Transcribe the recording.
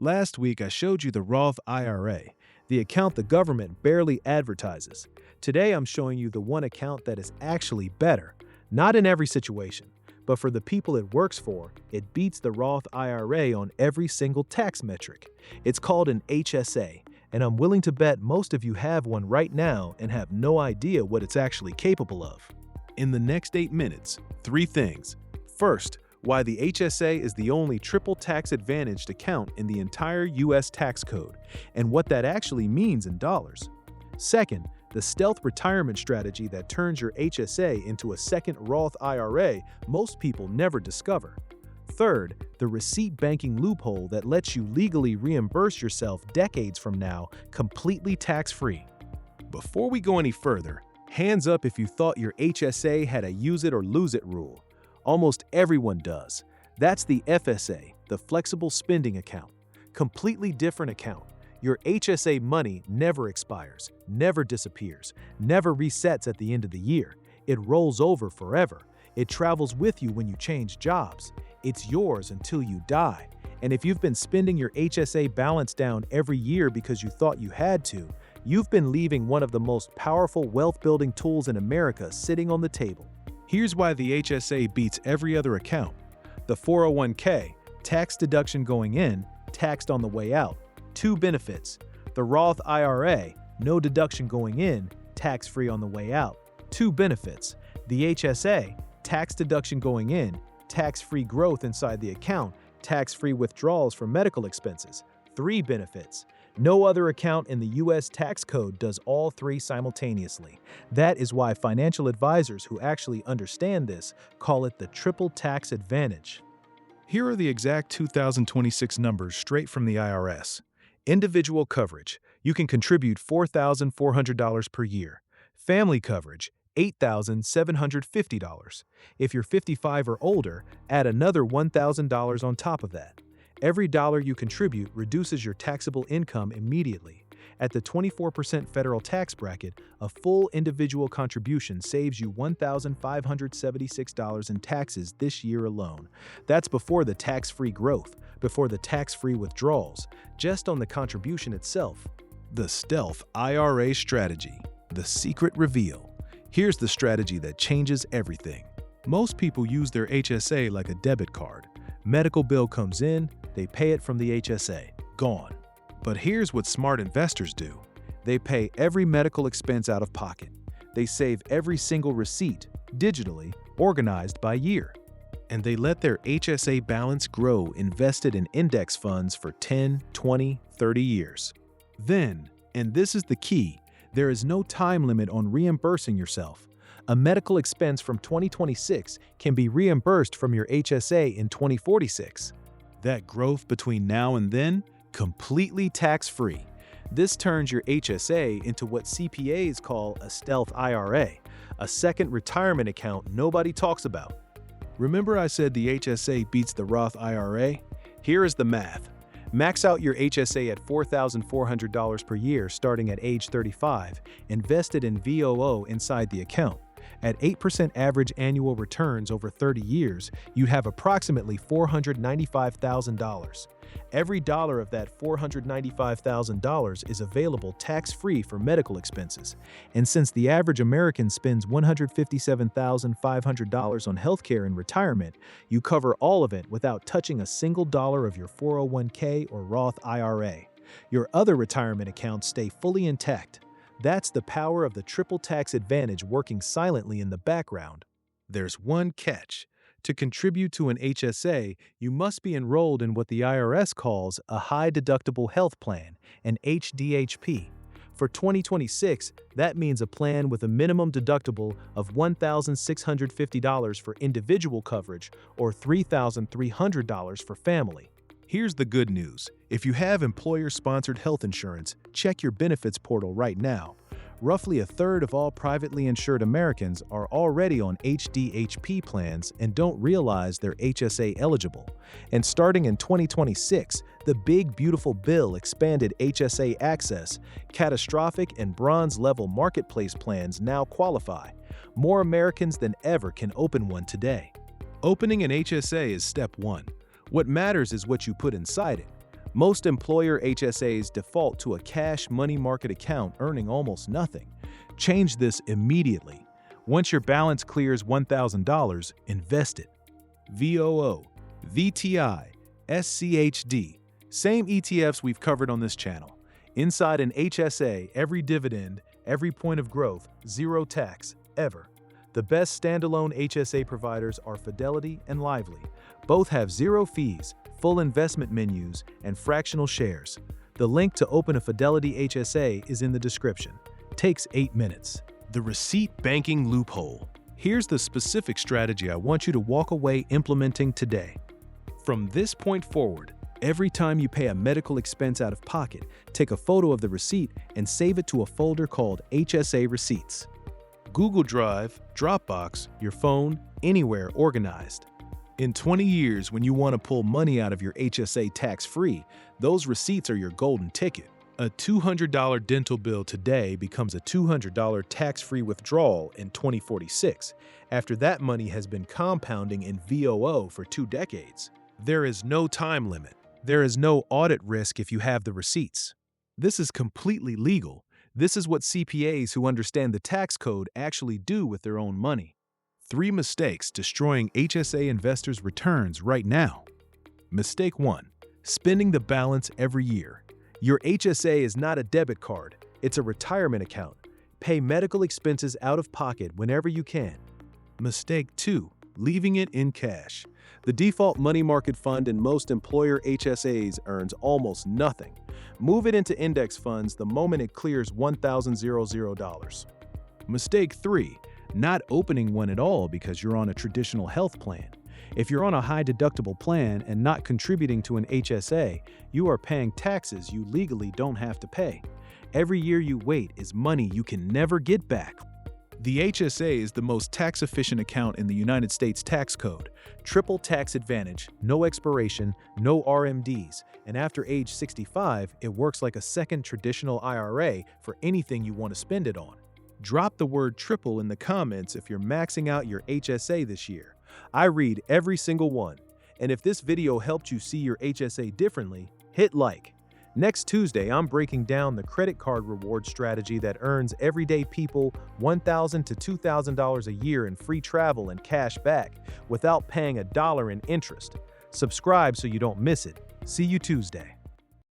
Last week, I showed you the Roth IRA, the account the government barely advertises. Today, I'm showing you the one account that is actually better. Not in every situation, but for the people it works for, it beats the Roth IRA on every single tax metric. It's called an HSA, and I'm willing to bet most of you have one right now and have no idea what it's actually capable of. In the next 8 minutes, 3 things. First, why the HSA is the only triple tax-advantaged account in the entire U.S. tax code, and what that actually means in dollars. Second, the stealth retirement strategy that turns your HSA into a second Roth IRA most people never discover. Third, the receipt banking loophole that lets you legally reimburse yourself decades from now, completely tax-free. Before we go any further, hands up if you thought your HSA had a use it or lose it rule. Almost everyone does. That's the FSA, the flexible spending account. Completely different account. Your HSA money never expires, never disappears, never resets at the end of the year. It rolls over forever. It travels with you when you change jobs. It's yours until you die. And if you've been spending your HSA balance down every year because you thought you had to, you've been leaving one of the most powerful wealth-building tools in America sitting on the table. Here's why the HSA beats every other account. The 401k, tax deduction going in, taxed on the way out. 2 benefits. The Roth IRA, no deduction going in, tax-free on the way out. 2 benefits. The HSA, tax deduction going in, tax-free growth inside the account, tax-free withdrawals for medical expenses. 3 benefits. No other account in the U.S. tax code does all 3 simultaneously. That is why financial advisors who actually understand this call it the triple tax advantage. Here are the exact 2026 numbers straight from the IRS. Individual coverage, you can contribute $4,400 per year. Family coverage, $8,750. If you're 55 or older, add another $1,000 on top of that. Every dollar you contribute reduces your taxable income immediately. At the 24% federal tax bracket, a full individual contribution saves you $1,576 in taxes this year alone. That's before the tax-free growth, before the tax-free withdrawals, just on the contribution itself. The Stealth IRA Strategy, the secret reveal. Here's the strategy that changes everything. Most people use their HSA like a debit card. Medical bill comes in, they pay it from the HSA. Gone. But here's what smart investors do. They pay every medical expense out of pocket. They save every single receipt, digitally, organized by year. And they let their HSA balance grow invested in index funds for 10, 20, 30 years. Then, and this is the key, there is no time limit on reimbursing yourself. A medical expense from 2026 can be reimbursed from your HSA in 2046. That growth between now and then, completely tax-free. This turns your HSA into what CPAs call a stealth IRA, a second retirement account nobody talks about. Remember I said the HSA beats the Roth IRA? Here is the math. Max out your HSA at $4,400 per year starting at age 35, invested in VOO inside the account. At 8% average annual returns over 30 years, you'd have approximately $495,000. Every dollar of that $495,000 is available tax-free for medical expenses. And since the average American spends $157,500 on healthcare in retirement, you cover all of it without touching a single dollar of your 401k or Roth IRA. Your other retirement accounts stay fully intact. That's the power of the triple tax advantage working silently in the background. There's one catch. To contribute to an HSA, you must be enrolled in what the IRS calls a high-deductible health plan, an HDHP. For 2026, that means a plan with a minimum deductible of $1,650 for individual coverage or $3,300 for family. Here's the good news. If you have employer-sponsored health insurance, check your benefits portal right now. Roughly a third of all privately insured Americans are already on HDHP plans and don't realize they're HSA eligible. And starting in 2026, the Big Beautiful Bill expanded HSA access. Catastrophic and bronze-level marketplace plans now qualify. More Americans than ever can open one today. Opening an HSA is step one. What matters is what you put inside it. Most employer HSAs default to a cash money market account earning almost nothing. Change this immediately. Once your balance clears $1,000, invest it. VOO, VTI, SCHD. Same ETFs we've covered on this channel. Inside an HSA, every dividend, every point of growth, zero tax, ever. The best standalone HSA providers are Fidelity and Lively. Both have zero fees, full investment menus, and fractional shares. The link to open a Fidelity HSA is in the description. Takes 8 minutes. The receipt banking loophole. Here's the specific strategy I want you to walk away implementing today. From this point forward, every time you pay a medical expense out of pocket, take a photo of the receipt and save it to a folder called HSA Receipts. Google Drive, Dropbox, your phone, anywhere organized. In 20 years, when you want to pull money out of your HSA tax-free, those receipts are your golden ticket. A $200 dental bill today becomes a $200 tax-free withdrawal in 2046, after that money has been compounding in VOO for 2 decades. There is no time limit. There is no audit risk if you have the receipts. This is completely legal. This is what CPAs who understand the tax code actually do with their own money. 3 mistakes destroying HSA investors' returns right now. Mistake 1. Spending the balance every year. Your HSA is not a debit card. It's a retirement account. Pay medical expenses out of pocket whenever you can. Mistake 2. Leaving it in cash. The default money market fund in most employer HSAs earns almost nothing. Move it into index funds the moment it clears $1,000. Mistake 3. Not opening one at all because you're on a traditional health plan. If you're on a high-deductible plan and not contributing to an HSA, you are paying taxes you legally don't have to pay. Every year you wait is money you can never get back. The HSA is the most tax-efficient account in the United States tax code. Triple tax advantage, no expiration, no RMDs, and after age 65, it works like a second traditional IRA for anything you want to spend it on. Drop the word triple in the comments if you're maxing out your HSA this year. I read every single one. And if this video helped you see your HSA differently, hit like. Next Tuesday, I'm breaking down the credit card reward strategy that earns everyday people $1,000 to $2,000 a year in free travel and cash back without paying $1 in interest. Subscribe so you don't miss it. See you Tuesday.